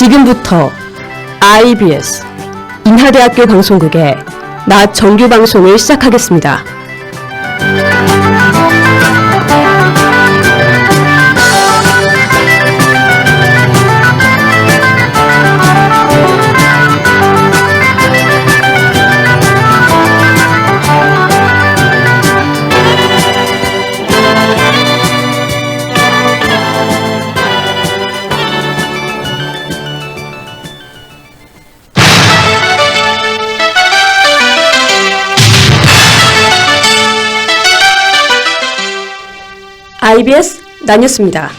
지금부터 IBS 인하대학교 방송국의 낮 정규 방송을 시작하겠습니다. IBS 나뉴스입니다.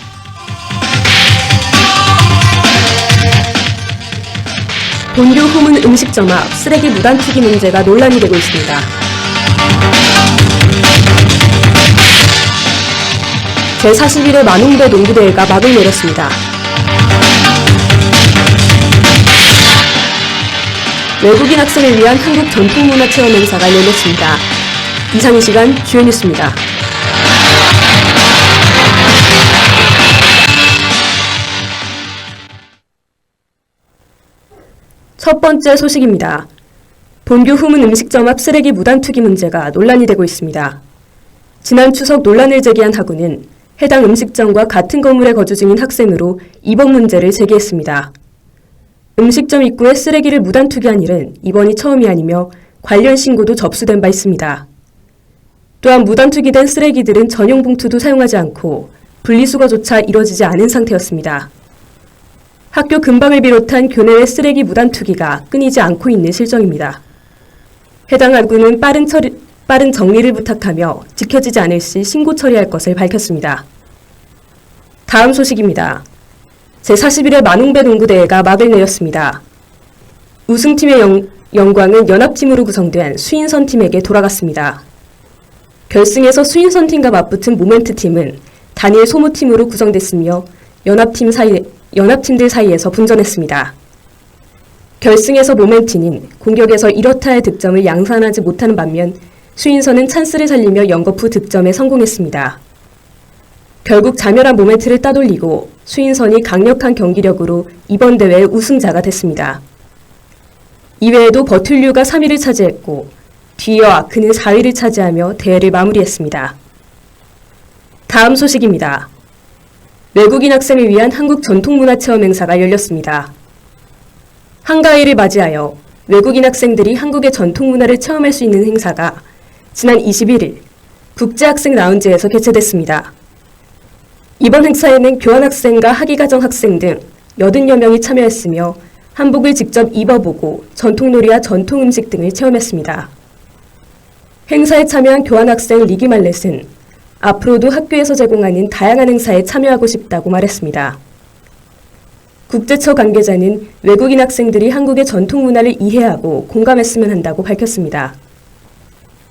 본교 후문 음식점 앞 쓰레기 무단 투기 문제가 논란이 되고 있습니다. 제41회 만웅배 농구대회가 막을 내렸습니다. 외국인 학생을 위한 한국 전통문화체험 행사가 열렸습니다. 이상 이 시간 주요 뉴스입니다. 첫 번째 소식입니다. 본교 후문 음식점 앞 쓰레기 무단 투기 문제가 논란이 되고 있습니다. 지난 추석 논란을 제기한 학우는 해당 음식점과 같은 건물에 거주 중인 학생으로 이번 문제를 제기했습니다. 음식점 입구에 쓰레기를 무단 투기한 일은 이번이 처음이 아니며 관련 신고도 접수된 바 있습니다. 또한 무단 투기된 쓰레기들은 전용 봉투도 사용하지 않고 분리수거조차 이뤄지지 않은 상태였습니다. 학교 근방을 비롯한 교내외 쓰레기 무단 투기가 끊이지 않고 있는 실정입니다. 해당 학우는 빠른 정리를 부탁하며 지켜지지 않을 시 신고 처리할 것을 밝혔습니다. 다음 소식입니다. 제41회 만웅배 농구대회가 막을 내렸습니다. 우승팀의 영광은 연합팀으로 구성된 수인선팀에게 돌아갔습니다. 결승에서 수인선팀과 맞붙은 모멘트팀은 단일 소모팀으로 구성됐으며 연합팀들 사이에서 분전했습니다. 결승에서 모멘트는 공격에서 1어타의 득점을 양산하지 못하는 반면 수인선은 찬스를 살리며 연거푸 득점에 성공했습니다. 결국 자멸한 모멘트를 따돌리고 수인선이 강력한 경기력으로 이번 대회의 우승자가 됐습니다. 이외에도 버툴류가 3위를 차지했고 뒤이어 아크는 4위를 차지하며 대회를 마무리했습니다. 다음 소식입니다. 외국인 학생을 위한 한국 전통문화체험 행사가 열렸습니다. 한가위를 맞이하여 외국인 학생들이 한국의 전통문화를 체험할 수 있는 행사가 지난 21일 국제학생 라운지에서 개최됐습니다. 이번 행사에는 교환학생과 학위과정 학생 등 80여 명이 참여했으며 한복을 직접 입어보고 전통놀이와 전통음식 등을 체험했습니다. 행사에 참여한 교환학생 리기 말렛은 앞으로도 학교에서 제공하는 다양한 행사에 참여하고 싶다고 말했습니다. 국제처 관계자는 외국인 학생들이 한국의 전통 문화를 이해하고 공감했으면 한다고 밝혔습니다.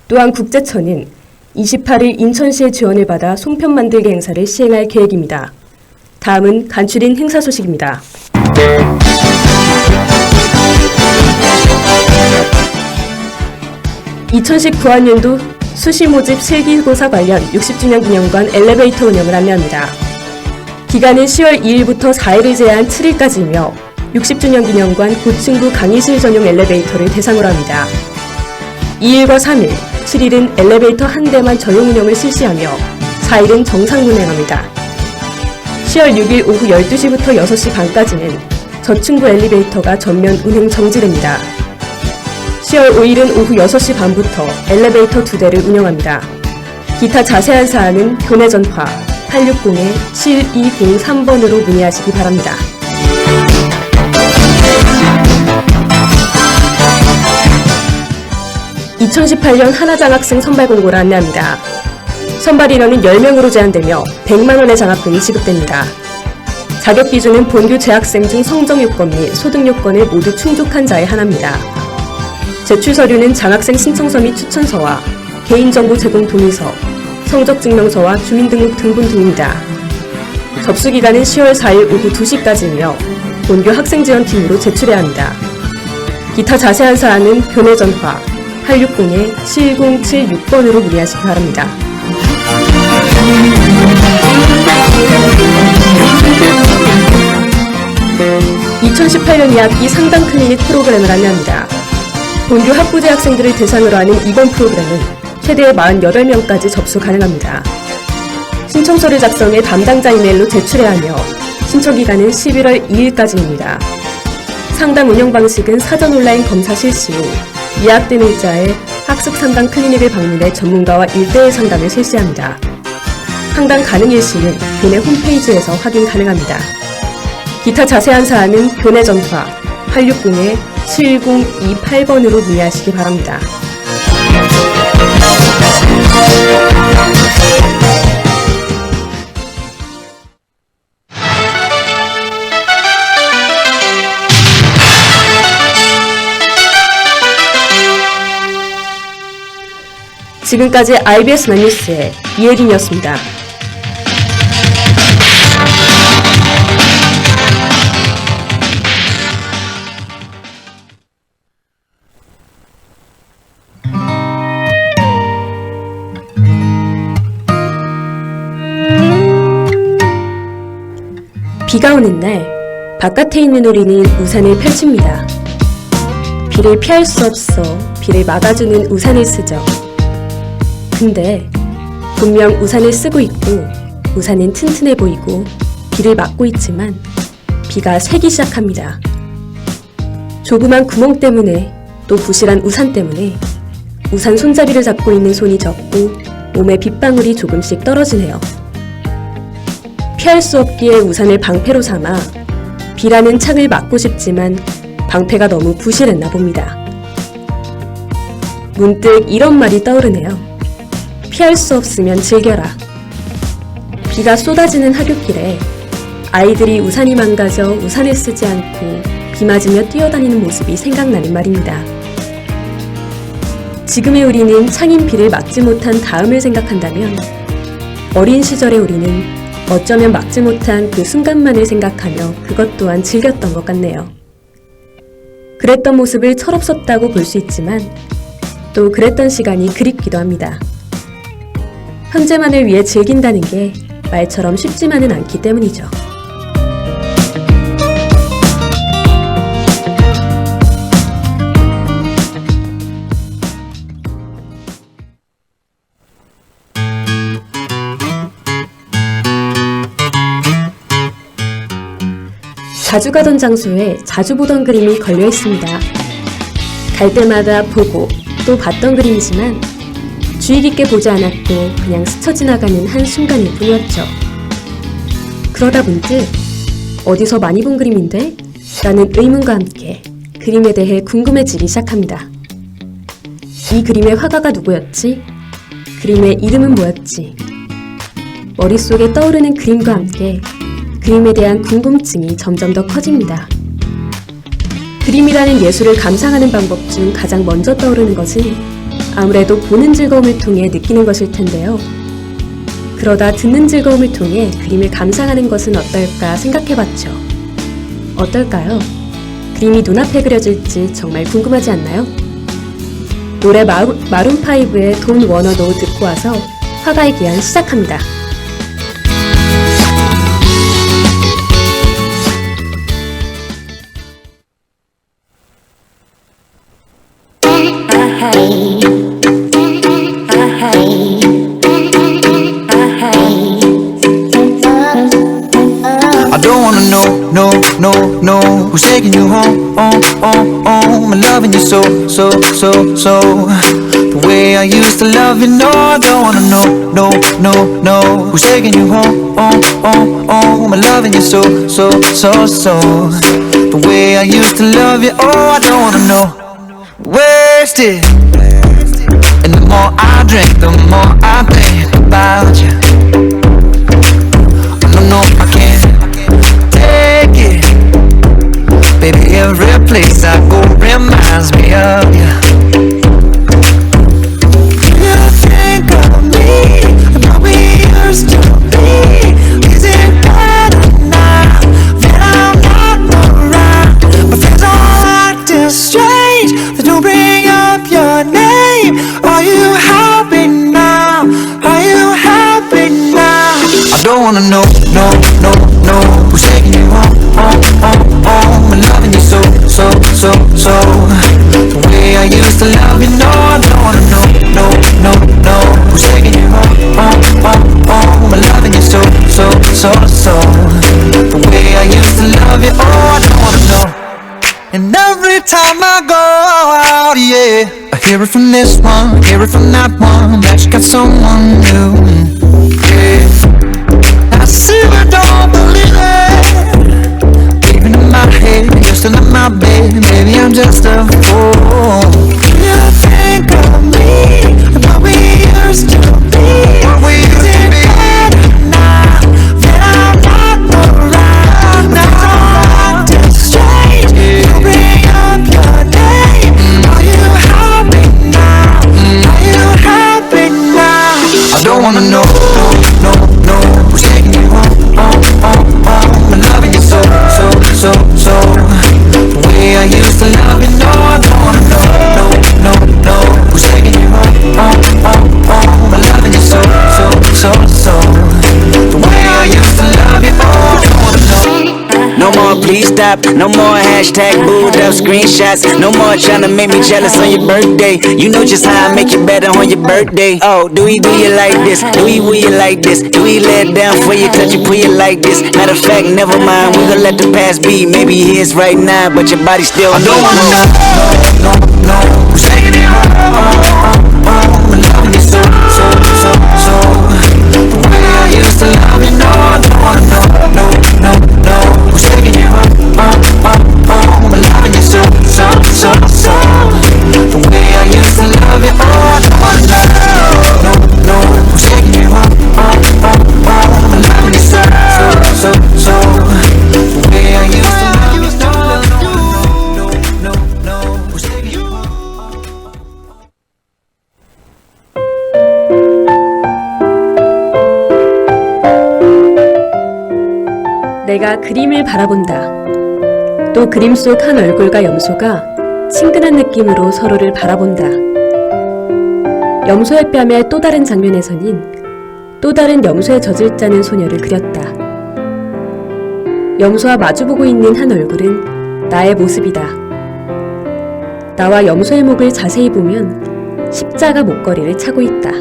또한 국제처는 28일 인천시의 지원을 받아 송편 만들기 행사를 시행할 계획입니다. 다음은 간추린 행사 소식입니다. (2019학년도) 수시 모집 실기고사 관련 60주년 기념관 엘리베이터 운영을 안내합니다. 기간은 10월 2일부터 4일을 제한 7일까지이며 60주년 기념관 고층부 강의실 전용 엘리베이터를 대상으로 합니다. 2일과 3일, 7일은 엘리베이터 한 대만 저용 운영을 실시하며 4일은 정상 운행합니다. 10월 6일 오후 12시부터 6시 반까지는 저층부 엘리베이터가 전면 운행 정지됩니다. 10월 5일은 오후 6시 반부터 엘리베이터 2대를 운영합니다. 기타 자세한 사항은 교내 전화 860-7203번으로 문의하시기 바랍니다. (2018년) 하나장학생 선발 공고를 안내합니다. 선발 인원은 10명으로 제한되며 100만원의 장학금이 지급됩니다. 자격 기준은 본교 재학생 중 성적 요건 및 소득 요건을 모두 충족한 자에 한합니다. 제출 서류는 장학생 신청서 및 추천서와 개인정보 제공 동의서, 성적증명서와 주민등록 등본 등입니다. 접수 기간은 10월 4일 오후 2시까지이며 본교 학생지원팀으로 제출해야 합니다. 기타 자세한 사항은 교내 전화 860-7076번으로 문의하시기 바랍니다. 2018년 2학기 상담 클리닉 프로그램을 안내합니다. 본교 학부제 학생들을 대상으로 하는 이번 프로그램은 최대 48명까지 접수 가능합니다. 신청서를 작성해 담당자 이메일로 제출해야 하며 신청 기간은 11월 2일까지입니다. 상담 운영 방식은 사전 온라인 검사 실시 후 예약된 일자에 학습 상담 클리닉을 방문해 전문가와 1대1 상담을 실시합니다. 상담 가능 일시는 교내 홈페이지에서 확인 가능합니다. 기타 자세한 사항은 교내 전화 860-7028번으로 문의하시기 바랍니다. 지금까지 IBS 만뉴스의 이혜린이었습니다. 비가 오는 날, 바깥에 있는 우리는 우산을 펼칩니다. 비를 피할 수 없어 비를 막아주는 우산을 쓰죠. 근데 분명 우산을 쓰고 있고 우산은 튼튼해 보이고 비를 막고 있지만 비가 새기 시작합니다. 조그만 구멍 때문에 또 부실한 우산 때문에 우산 손잡이를 잡고 있는 손이 젖고 몸에 빗방울이 조금씩 떨어지네요. 피할 수 없기에 우산을 방패로 삼아 비라는 창을 막고 싶지만 방패가 너무 부실했나 봅니다. 문득 이런 말이 떠오르네요. 피할 수 없으면 즐겨라. 비가 쏟아지는 하굣길에 아이들이 우산이 망가져 우산을 쓰지 않고 비 맞으며 뛰어다니는 모습이 생각나는 말입니다. 지금의 우리는 창인 비를 막지 못한 다음을 생각한다면 어린 시절의 우리는 어쩌면 막지 못한 그 순간만을 생각하며 그것 또한 즐겼던 것 같네요. 그랬던 모습을 철없었다고 볼 수 있지만 또 그랬던 시간이 그립기도 합니다. 현재만을 위해 즐긴다는 게 말처럼 쉽지만은 않기 때문이죠. 자주 가던 장소에 자주 보던 그림이 걸려 있습니다. 갈 때마다 보고 또 봤던 그림이지만 주의 깊게 보지 않았고 그냥 스쳐 지나가는 한순간일 뿐이었죠. 그러다 문득 어디서 많이 본 그림인데? 라는 의문과 함께 그림에 대해 궁금해지기 시작합니다. 이 그림의 화가가 누구였지? 그림의 이름은 뭐였지? 머릿속에 떠오르는 그림과 함께 그림에 대한 궁금증이 점점 더 커집니다. 그림이라는 예술을 감상하는 방법 중 가장 먼저 떠오르는 것은 아무래도 보는 즐거움을 통해 느끼는 것일 텐데요. 그러다 듣는 즐거움을 통해 그림을 감상하는 것은 어떨까 생각해봤죠. 어떨까요? 그림이 눈앞에 그려질지 정말 궁금하지 않나요? 노래 마룬5의 돈 워너도 듣고 와서 화가의 기한 시작합니다. I don't wanna know who's taking you home, I'm loving you so. The way I used to love you, no, I don't wanna know who's taking you home, I'm loving you so. The way I used to love you, oh, I don't wanna know. Wasted, and the more I drink, the more I think about you. No, I can't take it. Baby, every place I go reminds me of you. You think of me and how we used to be. Is it better now that I'm not around? My friends all acting strange. They don't bring up your name. Are you happy now? Are you happy now? I don't wanna know who's taking you home, so. The way I used to love you, no, I don't wanna know who's taking you home. I'm loving you so. The way I used to love you, oh, I don't wanna know. And every time I go out, yeah, I hear it from this one, hear it from that one, that you got someone new, yeah. I still don't believe it. Even in my head, you're still in my bed. Maybe I'm just a fool. You think of me and what we used to be. Is it better now that I'm not around? Now I'm strange. You bring up your name. Are you happy now? Are you happy now? I don't wanna know who's taking you home. I'm loving you so. The way I used to love you, no, I don't wanna know who's taking you home. I'm loving you so. The way I used to love you, oh, I don't wanna know. No more please stop, no more hashtag booed up screenshots. No more trying to make me jealous on your birthday. You know just how I make you better on your birthday. Oh, do you like this? Do you like this? Do we let down for you, touch you, pull you like this? Matter of fact, never mind, we gon' let the past be. Maybe here's right now, but your body still I don't wanna know who's taking it home. I'm loving you so. The way I used to love you, no, I don't wanna know who's taking you home. I'm loving you so. The way I used to love you, oh, I don't wanna know who's taking you home. I'm loving you so. The way I used to love you, no, who's taking you home. 내가 그림을 바라본다. 또 그림 속 한 얼굴과 염소가 친근한 느낌으로 서로를 바라본다. 염소의 뺨의 또 다른 장면에서는 또 다른 염소에 젖을 짜는 소녀를 그렸다. 염소와 마주보고 있는 한 얼굴은 나의 모습이다. 나와 염소의 목을 자세히 보면 십자가 목걸이를 차고 있다.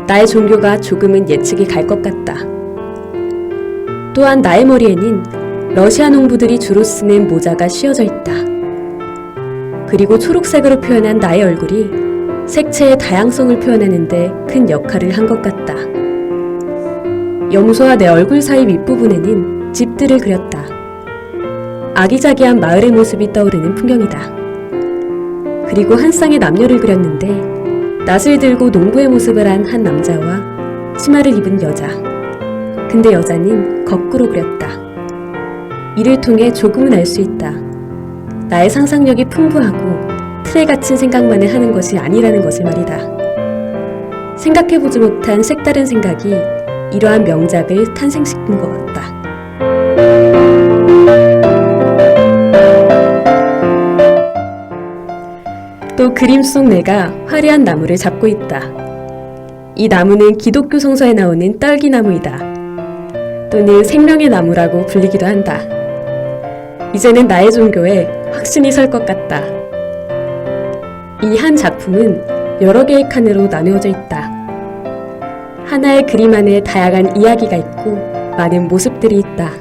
나의 종교가 조금은 예측이 갈 것 같다. 또한 나의 머리에는 러시아 농부들이 주로 쓰는 모자가 씌워져 있다. 그리고 초록색으로 표현한 나의 얼굴이 색채의 다양성을 표현하는데 큰 역할을 한 것 같다. 염소와 내 얼굴 사이 윗부분에는 집들을 그렸다. 아기자기한 마을의 모습이 떠오르는 풍경이다. 그리고 한 쌍의 남녀를 그렸는데 낫을 들고 농부의 모습을 한 한 남자와 치마를 입은 여자. 근데 여자는 거꾸로 그렸다. 이를 통해 조금은 알 수 있다. 나의 상상력이 풍부하고 틀에 갇힌 생각만을 하는 것이 아니라는 것을 말이다. 생각해보지 못한 색다른 생각이 이러한 명작을 탄생시킨 것 같다. 또 그림 속 내가 화려한 나무를 잡고 있다. 이 나무는 기독교 성서에 나오는 떨기나무이다. 또는 생명의 나무라고 불리기도 한다. 이제는 나의 종교에 확신이 설 것 같다. 이 한 작품은 여러 개의 칸으로 나누어져 있다. 하나의 그림 안에 다양한 이야기가 있고 많은 모습들이 있다.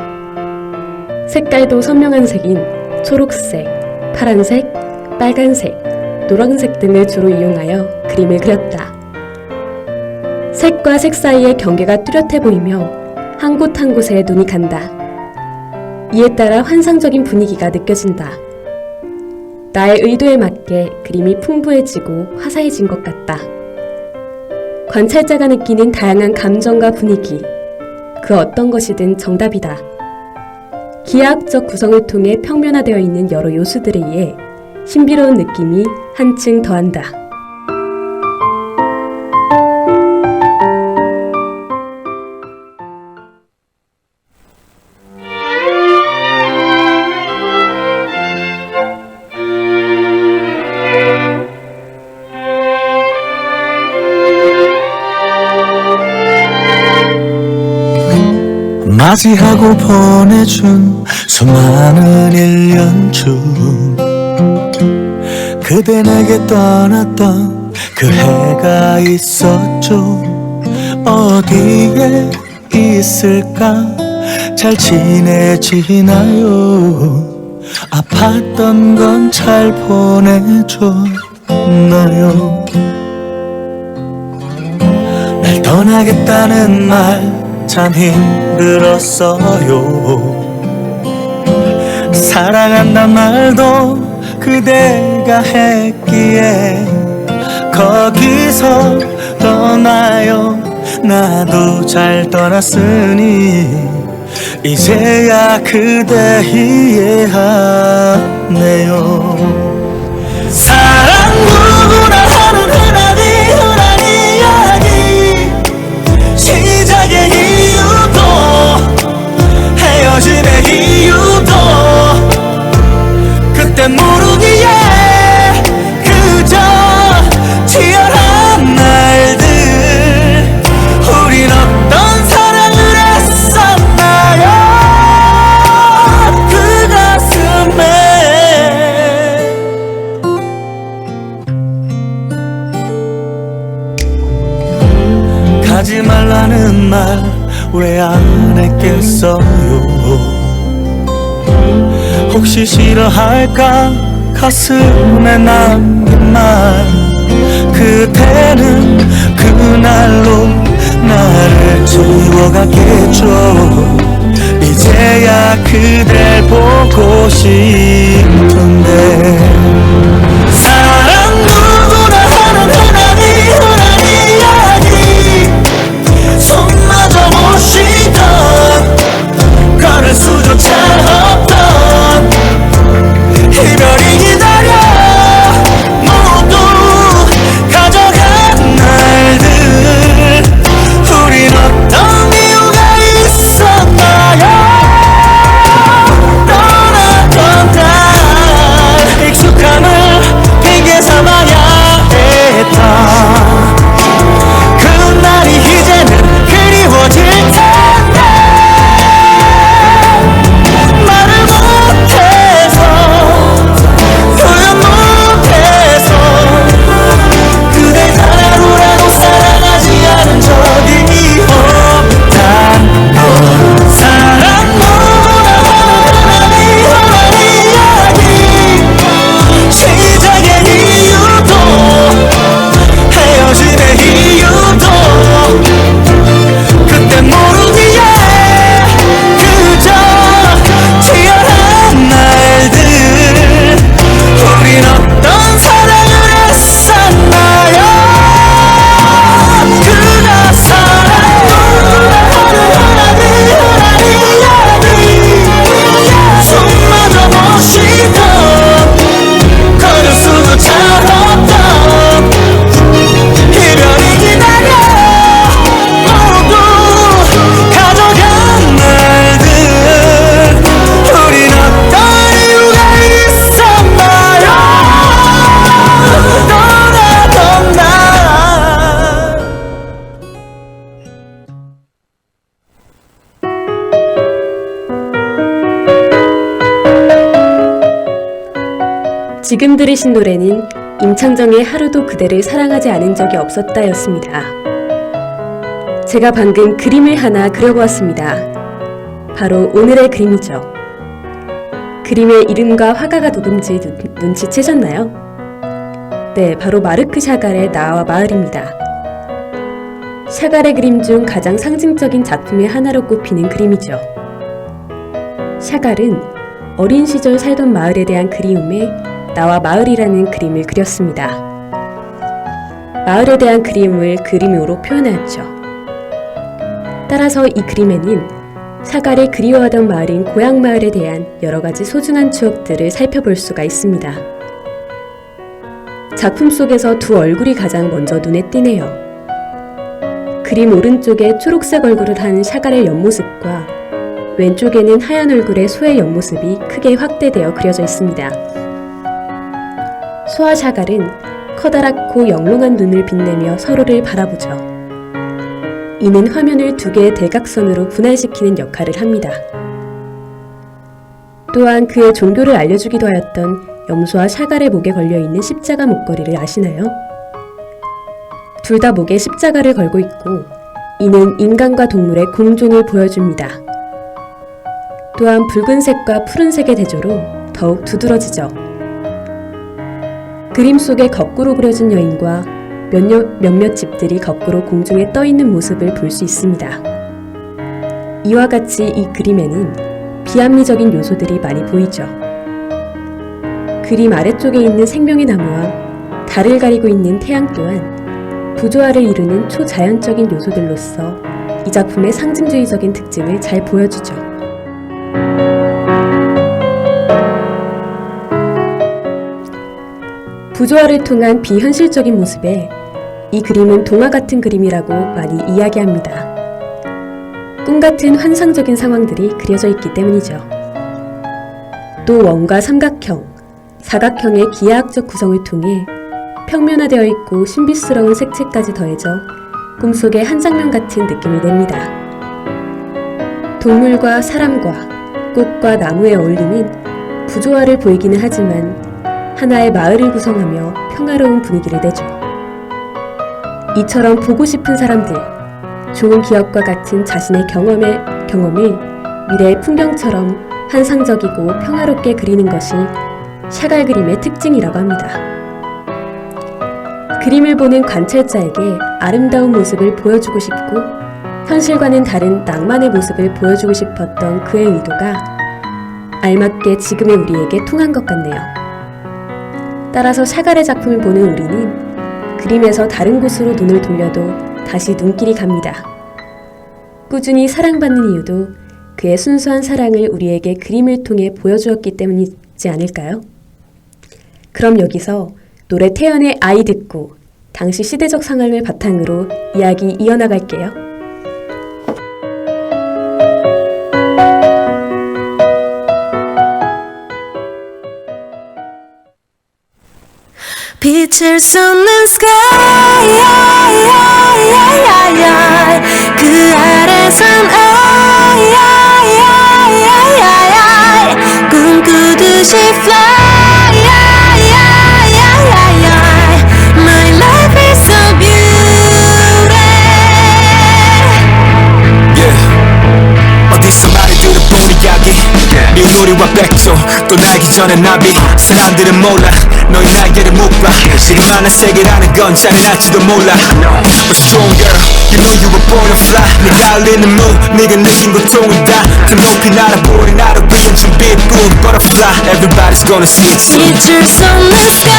색깔도 선명한 색인 초록색, 파란색, 빨간색, 노란색 등을 주로 이용하여 그림을 그렸다. 색과 색 사이의 경계가 뚜렷해 보이며 한 곳 한 곳에 눈이 간다. 이에 따라 환상적인 분위기가 느껴진다. 나의 의도에 맞게 그림이 풍부해지고 화사해진 것 같다. 관찰자가 느끼는 다양한 감정과 분위기, 그 어떤 것이든 정답이다. 기하학적 구성을 통해 평면화되어 있는 여러 요소들에 의해 신비로운 느낌이 한층 더한다. 맞이하고 보내준 수많은 1년 중 그대 내게 떠났던 그 해가 있었죠. 어디에 있을까? 잘 지내지나요? 아팠던 건 잘 보내줬나요? 날 떠나겠다는 말 참 힘들었어요. 사랑한단 말도 그대가 했기에 거기서 떠나요. 나도 잘 떠났으니 이제야 그대 이해하네요. 사랑 누구나 하는 흔한 이야기 시작의 이유도 헤어짐의 이유도 그때 모르기에 그저 치열한 날들 우린 어떤 사랑을 했었나요? 그 가슴에 가지 말라는 말 왜 안 했겠어요? 혹시 싫어할까 가슴에 남긴 말 그대는 그날로 나를 지워갔겠죠. 이제야 그댈 보고 싶은데 사랑 누구나 하는 흔한 이야기 손마저 못 쉬던 걸을 수조차 없던 이별이 기다려 모두 가져간 날들 우린 어떤 이유가 있었나요? 떠났던 날 익숙함을 핑계 삼아야 했다. 그날이 이제는 그리워질 텐데 말을 못해서 표현 못해서 그댈 하루라도 사랑하지 않은 적이 없단 걸 사랑 누구나 하는 이야기 시작의 이유도 헤어짐의 이유도 그때 모르기에 그저 치열한 날들 우린 어떤 사랑을 했었나요? 그가 사랑 누구나 하는 이야기 숨마저 못 쉬던 걸을 수조차 없던 이별이 기다려 모두 가져간 날들 우린 어떤 이유가 있었나요? 떠나던 날 지금 들으신 노래는 임창정의 하루도 그대를 사랑하지 않은 적이 없었다 였습니다. 제가 방금 그림을 하나 그려보았습니다. 바로 오늘의 그림이죠. 그림의 이름과 화가가 누군지 눈치채셨나요? 네, 바로 마르크 샤갈의 나와 마을입니다. 샤갈의 그림 중 가장 상징적인 작품의 하나로 꼽히는 그림이죠. 샤갈은 어린 시절 살던 마을에 대한 그리움에 나와 마을이라는 그림을 그렸습니다. 마을에 대한 그리움을 그림으로 표현하였죠. 따라서 이 그림에는 샤갈이 그리워하던 마을인 고향 마을에 대한 여러 가지 소중한 추억들을 살펴볼 수가 있습니다. 작품 속에서 두 얼굴이 가장 먼저 눈에 띄네요. 그림 오른쪽에 초록색 얼굴을 한 샤갈의 옆모습과 왼쪽에는 하얀 얼굴의 소의 옆모습이 크게 확대되어 그려져 있습니다. 소와 샤갈은 커다랗고 영롱한 눈을 빛내며 서로를 바라보죠. 이는 화면을 두 개의 대각선으로 분할시키는 역할을 합니다. 또한 그의 종교를 알려주기도 하였던 염소와 샤갈의 목에 걸려있는 십자가 목걸이를 아시나요? 둘 다 목에 십자가를 걸고 있고 이는 인간과 동물의 공존을 보여줍니다. 또한 붉은색과 푸른색의 대조로 더욱 두드러지죠. 그림 속에 거꾸로 그려진 여인과 몇몇 집들이 거꾸로 공중에 떠 있는 모습을 볼 수 있습니다. 이와 같이 이 그림에는 비합리적인 요소들이 많이 보이죠. 그림 아래쪽에 있는 생명의 나무와 달을 가리고 있는 태양 또한 부조화를 이루는 초자연적인 요소들로서 이 작품의 상징주의적인 특징을 잘 보여주죠. 부조화를 통한 비현실적인 모습에 이 그림은 동화 같은 그림이라고 많이 이야기합니다. 꿈 같은 환상적인 상황들이 그려져 있기 때문이죠. 또 원과 삼각형, 사각형의 기하학적 구성을 통해 평면화되어 있고 신비스러운 색채까지 더해져 꿈속의 한 장면 같은 느낌을 냅니다. 동물과 사람과 꽃과 나무의 어울림은 부조화를 보이기는 하지만 하나의 마을을 구성하며 평화로운 분위기를 내죠. 이처럼 보고 싶은 사람들, 좋은 기억과 같은 자신의 경험을 미래의 풍경처럼 환상적이고 평화롭게 그리는 것이 샤갈 그림의 특징이라고 합니다. 그림을 보는 관찰자에게 아름다운 모습을 보여주고 싶고 현실과는 다른 낭만의 모습을 보여주고 싶었던 그의 의도가 알맞게 지금의 우리에게 통한 것 같네요. 따라서 샤갈의 작품을 보는 우리는 그림에서 다른 곳으로 눈을 돌려도 다시 눈길이 갑니다. 꾸준히 사랑받는 이유도 그의 순수한 사랑을 우리에게 그림을 통해 보여주었기 때문이지 않을까요? 그럼 여기서 노래 태연의 아이 듣고 당시 시대적 상황을 바탕으로 이야기 이어나갈게요. 빛을 쏟는 sky 그 아래선 꿈꾸듯이 fly My life is so beautiful 어디서 말을 들어보니 이야기 미운 우리와 백조 또 날기 전에 나비 사람들은 몰라 너의 날개를 못 봐 지금 하나 세계라는 건 잘해놨지도 몰라 But strong girl you know you were born to fly 네가 흘리는 move 네가 느낀 고통은 다더 높이 날아보는 나를 위한 준비뿐 Butterfly everybody's gonna see it soon 빛을 쏟는 sky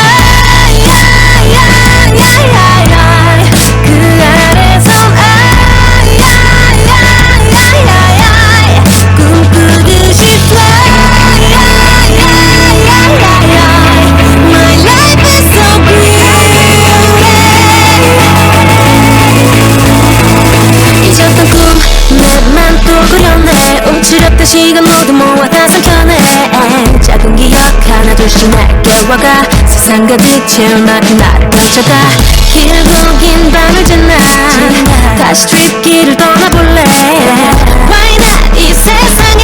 그 아래선 꿈꾸듯이 fly My life is so beautiful 잊었던 꿈 내맘 또 그렸네 움츠렸던 시간 모두 모아 다성켜내 작은 기억 하나 둘씩 날개 와가 세상 가득 채운 나를 감춰가 길고 긴 밤을 지나 다시 트립길을 떠나볼래 Why not 이 세상에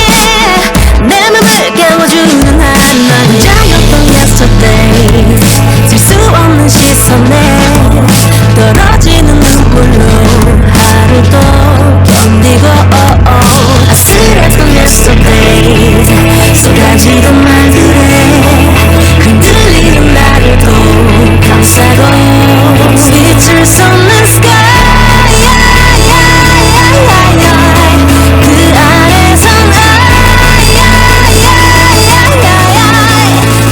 내 맘을 깨워주는 한 난 혼자였던 yesterday 질 수 없는 시선에 떨어지는 눈물로 하루 또 견디고 아슬했던 yesterday 쏟아지던 말들에 흔들리는 나를 또 감싸고 빛을 쏟는 sky 그 아래선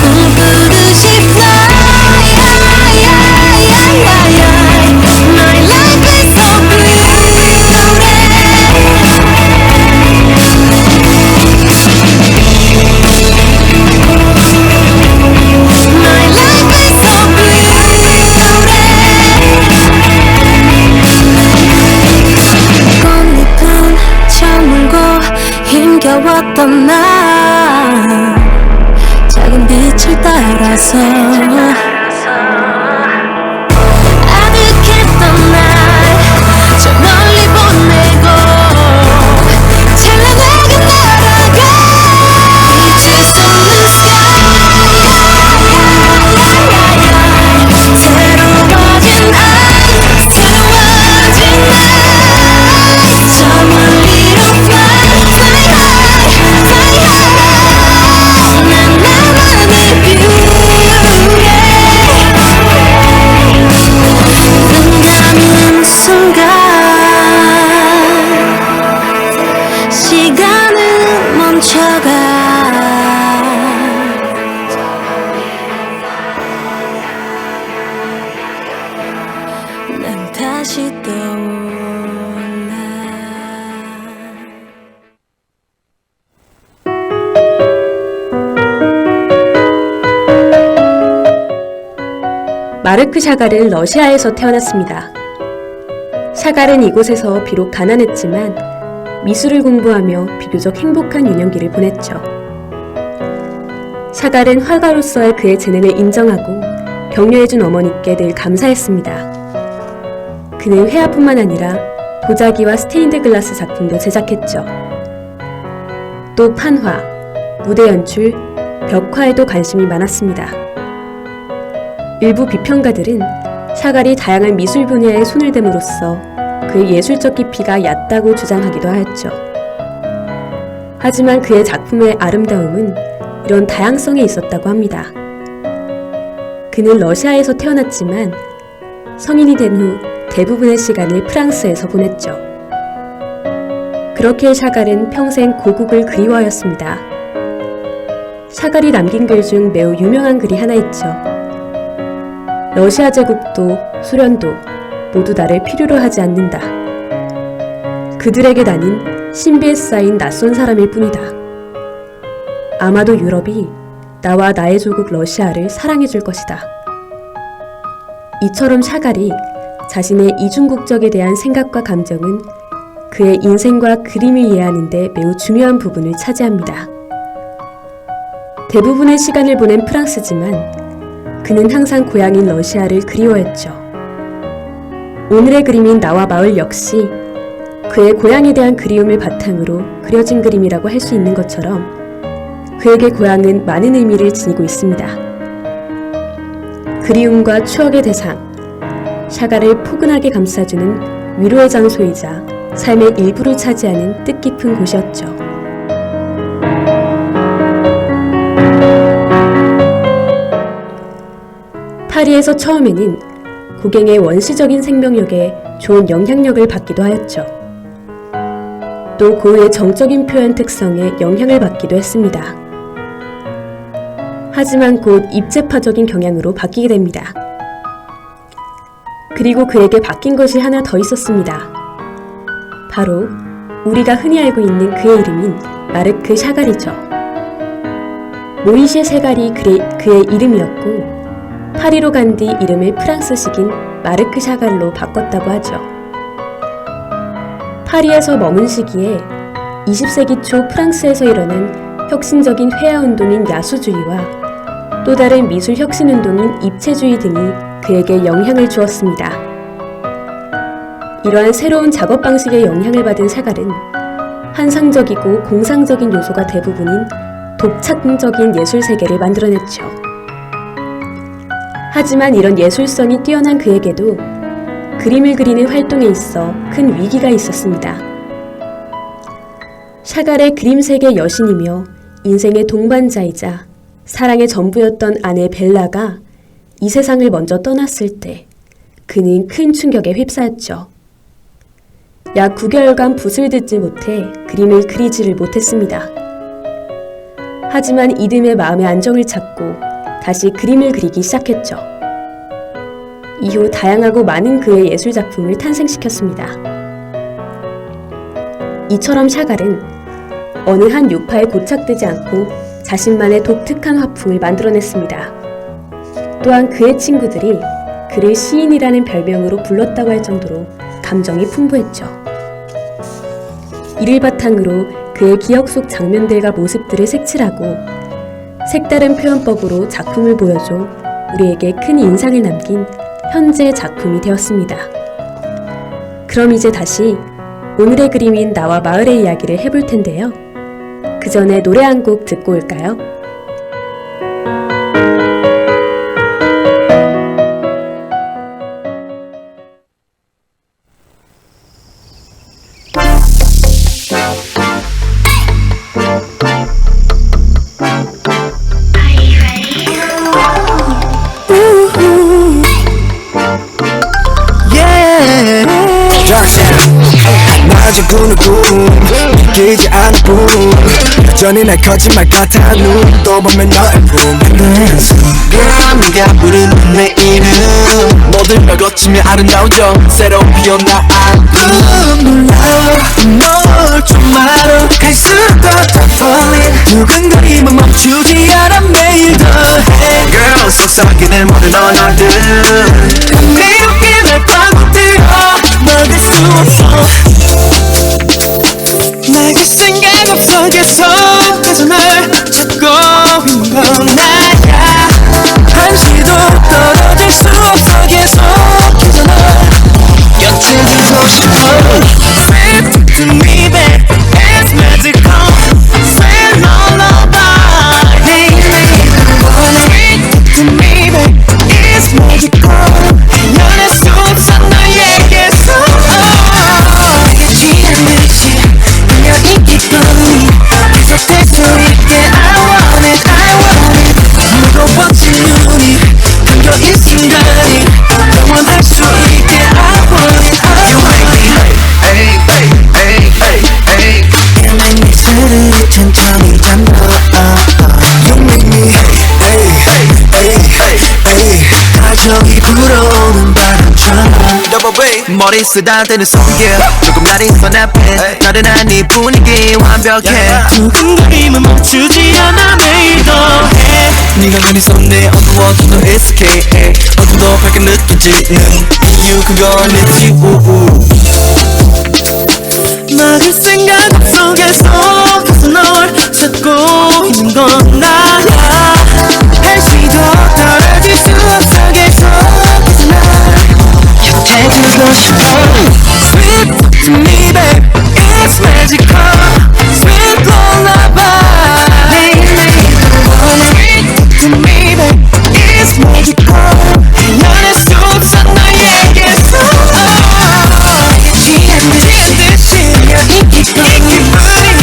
꿈꾸듯이 fly My life is so beautiful My life is so beautiful 다시 떠올라. 마르크 샤갈은 러시아에서 태어났습니다. 샤갈은 이곳에서 비록 가난했지만 미술을 공부하며 비교적 행복한 유년기를 보냈죠. 샤갈은 화가로서의 그의 재능을 인정하고 격려해준 어머니께 늘 감사했습니다. 그는 회화뿐만 아니라 도자기와 스테인드 글라스 작품도 제작했죠. 또 판화, 무대 연출, 벽화에도 관심이 많았습니다. 일부 비평가들은 샤갈이 다양한 미술 분야에 손을 댐으로써 그의 예술적 깊이가 얕다고 주장하기도 하였죠. 하지만 그의 작품의 아름다움은 이런 다양성에 있었다고 합니다. 그는 러시아에서 태어났지만 성인이 된 후 대부분의 시간을 프랑스에서 보냈죠. 그렇게 샤갈은 평생 고국을 그리워하였습니다. 샤갈이 남긴 글 중 매우 유명한 글이 하나 있죠. 러시아 제국도 소련도 모두 나를 필요로 하지 않는다. 그들에게 나는 신비에 쌓인 낯선 사람일 뿐이다. 아마도 유럽이 나와 나의 조국 러시아를 사랑해줄 것이다. 이처럼 샤갈이 자신의 이중국적에 대한 생각과 감정은 그의 인생과 그림을 이해하는 데 매우 중요한 부분을 차지합니다. 대부분의 시간을 보낸 프랑스지만 그는 항상 고향인 러시아를 그리워했죠. 오늘의 그림인 나와 마을 역시 그의 고향에 대한 그리움을 바탕으로 그려진 그림이라고 할 수 있는 것처럼 그에게 고향은 많은 의미를 지니고 있습니다. 그리움과 추억의 대상, 샤갈을 포근하게 감싸주는 위로의 장소이자 삶의 일부를 차지하는 뜻깊은 곳이었죠. 파리에서 처음에는 고갱의 원시적인 생명력에 좋은 영향력을 받기도 하였죠. 또 고흐의 정적인 표현 특성에 영향을 받기도 했습니다. 하지만 곧 입체파적인 경향으로 바뀌게 됩니다. 그리고 그에게 바뀐 것이 하나 더 있었습니다. 바로 우리가 흔히 알고 있는 그의 이름인 마르크 샤갈이죠. 모이셰 샤갈이 그의 이름이었고 파리로 간 뒤 이름을 프랑스식인 마르크 샤갈로 바꿨다고 하죠. 파리에서 머문 시기에 20세기 초 프랑스에서 일어난 혁신적인 회화운동인 야수주의와 또 다른 미술 혁신운동인 입체주의 등이 그에게 영향을 주었습니다. 이러한 새로운 작업 방식에 영향을 받은 샤갈은 환상적이고 공상적인 요소가 대부분인 독창적인 예술 세계를 만들어냈죠. 하지만 이런 예술성이 뛰어난 그에게도 그림을 그리는 활동에 있어 큰 위기가 있었습니다. 샤갈의 그림 세계 여신이며 인생의 동반자이자 사랑의 전부였던 아내 벨라가 이 세상을 먼저 떠났을 때 그는 큰 충격에 휩싸였죠. 약 9개월간 붓을 듣지 못해 그림을 그리지를 못했습니다. 하지만 이듬해 마음의 안정을 찾고 다시 그림을 그리기 시작했죠. 이후 다양하고 많은 그의 예술작품을 탄생시켰습니다. 이처럼 샤갈은 어느 한 유파에 고착되지 않고 자신만의 독특한 화풍을 만들어냈습니다. 또한 그의 친구들이 그를 시인이라는 별명으로 불렀다고 할 정도로 감정이 풍부했죠. 이를 바탕으로 그의 기억 속 장면들과 모습들을 색칠하고 색다른 표현법으로 작품을 보여줘 우리에게 큰 인상을 남긴 현재의 작품이 되었습니다. 그럼 이제 다시 오늘의 그림인 나와 마을의 이야기를 해볼 텐데요. 그 전에 노래 한 곡 듣고 올까요? 낮은 꿈을 꾸는 믿기지 않을 뿐 여전히 날 거짓말 같아 눈 떠보면 너의 품 그 순간 네가 부르는 내 이름 모든 걸 거치며 아름다워져 새로 피어나 I'm 놀라워 널 좀 알아 갈수록 더 falling 두근거림은 멈추지 않아 매일 더해 Girl 속삭이는 모든 언어들 감미롭게 날 파고들어 막을 수 없어 날 그 생각 없어 계속해서 널 찾고 있는 건 나야 한시도 떨어질 수 없어 계속해서 널 곁에 두고 싶어 Sweet to me babe It's magical Sweet lullaby Hey Sweet to me babe It's magical 연애 속 너에게서 내게 취한 듯이 그녀 인기꾼이 계속될 수 있게 I want it I want it 무거워진 눈이 감겨인 순간이 영원할 수 있게 I want it I want it Hey hey hey hey hey 일만 미소를 천천히 잠궈 You make me hey hey hey hey hey 가져이 불어오는 바람처럼 Double B 머리 쓰다듬는 손길 조금 날이 선 앞에 나른한 네 분위기 완벽해 두근거림은 멈추지 않아 매일 더해 네가 가는 손에 어두워도 너 escape 어둠도 밝게 느껴지는 이유 그건 it's you 막을 생각 없어 계속해서 널 찾고 있는 건 나야 한시도 떨어질 수 없어 계속해서 날 곁에 두고 싶어 Sweet to me babe It's magical Sweet lullaby Sweet to me babe It's magical 연애 속 너에게서 내게 취한 듯이 그녀 인기꾼이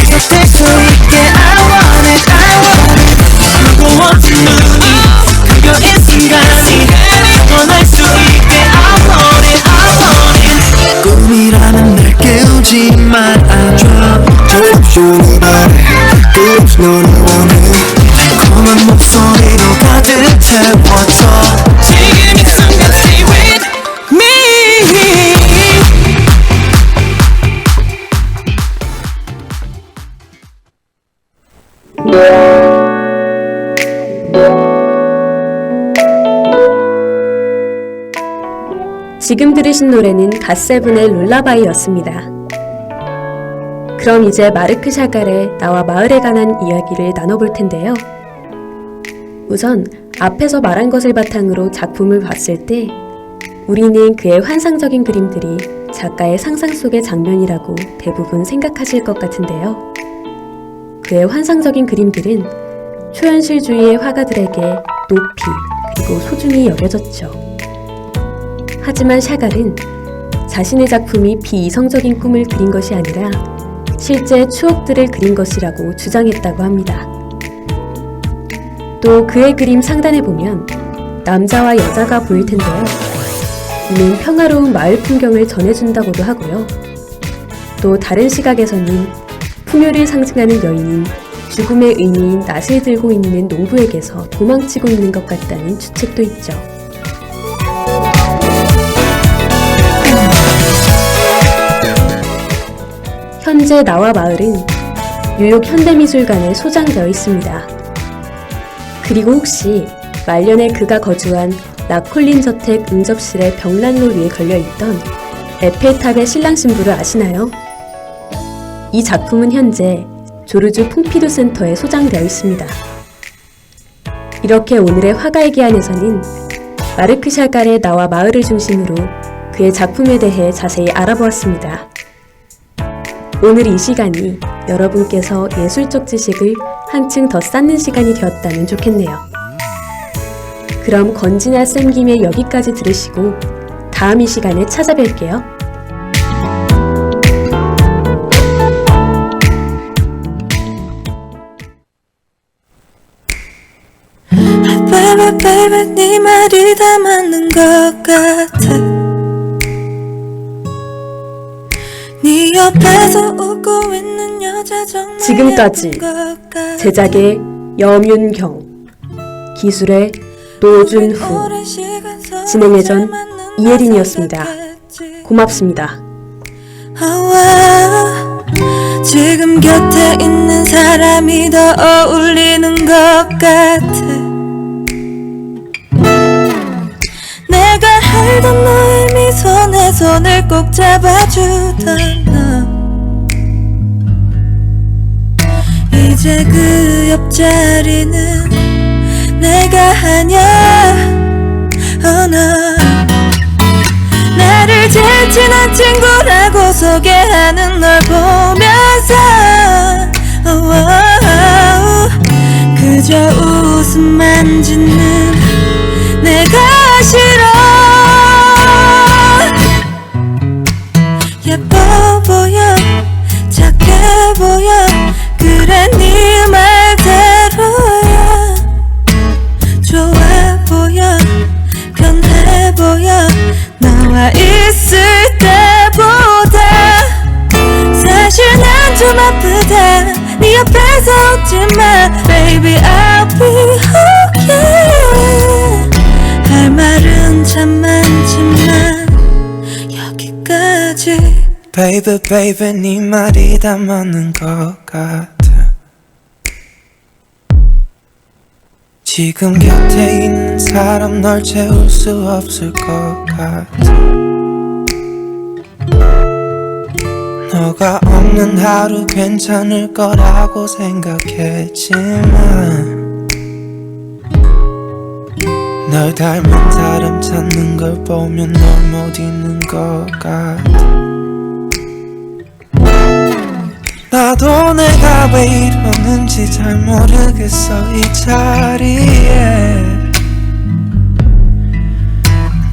계속될 수 있게 I want it I want it 무거워진 눈이 감겨인 순간이 원할 수 있게 I want it I want it 꿈이라면 날 깨우지 말아줘 조용히 말해 끝없이 너를 원해 달콤한 목소리로 가득 채워줘 지금 이 순간 stay with me 지금 들으신 노래는 갓세븐의 룰라바이였습니다. 그럼 이제 마르크 샤갈의 나와 마을에 관한 이야기를 나눠볼 텐데요. 우선 앞에서 말한 것을 바탕으로 작품을 봤을 때 우리는 그의 환상적인 그림들이 작가의 상상 속의 장면이라고 대부분 생각하실 것 같은데요. 그의 환상적인 그림들은 초현실주의의 화가들에게 높이 그리고 소중히 여겨졌죠. 하지만 샤갈은 자신의 작품이 비이성적인 꿈을 그린 것이 아니라 실제 추억들을 그린 것이라고 주장했다고 합니다. 또 그의 그림 상단에 보면 남자와 여자가 보일 텐데요. 이는 평화로운 마을 풍경을 전해준다고도 하고요. 또 다른 시각에서는 풍요를 상징하는 여인이 죽음의 의미인 낫을 들고 있는 농부에게서 도망치고 있는 것 같다는 추측도 있죠. 현재 나와 마을은 뉴욕 현대미술관에 소장되어 있습니다. 그리고 혹시 말년에 그가 거주한 라콜린 저택 응접실의 벽난로 위에 걸려있던 에펠탑의 신랑 신부를 아시나요? 이 작품은 현재 조르주 퐁피두 센터에 소장되어 있습니다. 이렇게 오늘의 화가의 기한에서는 마르크 샤갈의 나와 마을을 중심으로 그의 작품에 대해 자세히 알아보았습니다. 오늘 이 시간이 여러분께서 예술적 지식을 한층 더 쌓는 시간이 되었다면 좋겠네요. 그럼 건지나 쌤 김에 여기까지 들으시고 다음 이 시간에 찾아뵐게요. Baby baby 네 말이 다 맞는 것 같아 네 옆에서 웃고 있는 여자 정말 지금까지 예쁜 것 같아. 제작의 염윤경, 기술의 노준후, 오랜 시간 서로 진행의 잘 전 맞는 이혜린이었습니다. 생각했지. 고맙습니다. 지금 곁에 있는 사람이 더 어울리는 것 같아. 내가 알던 너의 미소 내 손을 꼭 잡아주던 너, 이제 그 옆자리는 내가 아냐. no. 나를 제일 친한 친구라고 소개하는 널 보면서 그저 웃음만 짓는 내가 싫어. 예뻐 보여 착해 보여 그래 네 말대로야. 좋아 보여 편해 보여 나와 있을 때보다. 사실 난 좀 아프다 네 옆에서 웃지마 Baby I'll be okay. 할 말은 참 많지만 여기까지. Baby baby 네 말이 다 맞는 것 같아. 지금 곁에 있는 사람 널 채울 수 없을 것 같아. 너가 없는 하루 괜찮을 거라고 생각했지만 널 닮은 사람 찾는 걸 보면 널 못 잊는 것 같아. 나도 내가 왜 이러는지 잘 모르겠어. 이 자리에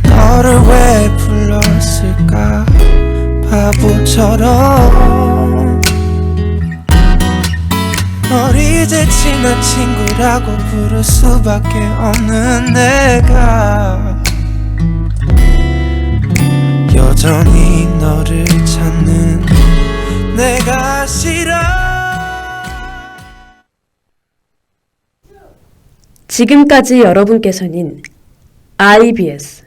너를 왜 불렀을까 바보처럼. 널 이제 친한 친구라고 부를 수밖에 없는 내가 여전히 너를 찾는 내가 싫어. 지금까지 여러분께서는 IBS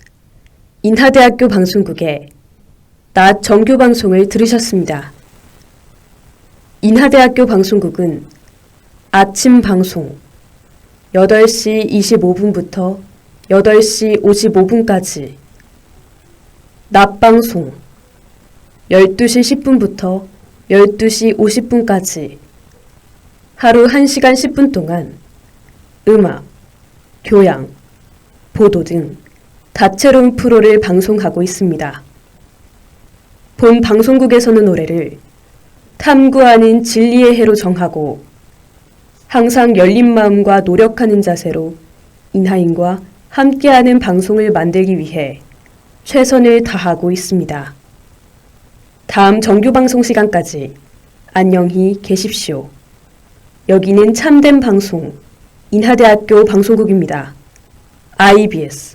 인하대학교 방송국의 낮 정규 방송을 들으셨습니다. 인하대학교 방송국은 아침 방송 8시 25분부터 8시 55분까지, 낮 방송 12시 10분부터 12시 50분까지 하루 1시간 10분 동안 음악, 교양, 보도 등 다채로운 프로를 방송하고 있습니다. 본 방송국에서는 노래를 탐구하는 진리의 해로 정하고 항상 열린 마음과 노력하는 자세로 인하인과 함께하는 방송을 만들기 위해 최선을 다하고 있습니다. 다음 정규 방송 시간까지 안녕히 계십시오. 여기는 참된 방송 인하대학교 방송국입니다. IBS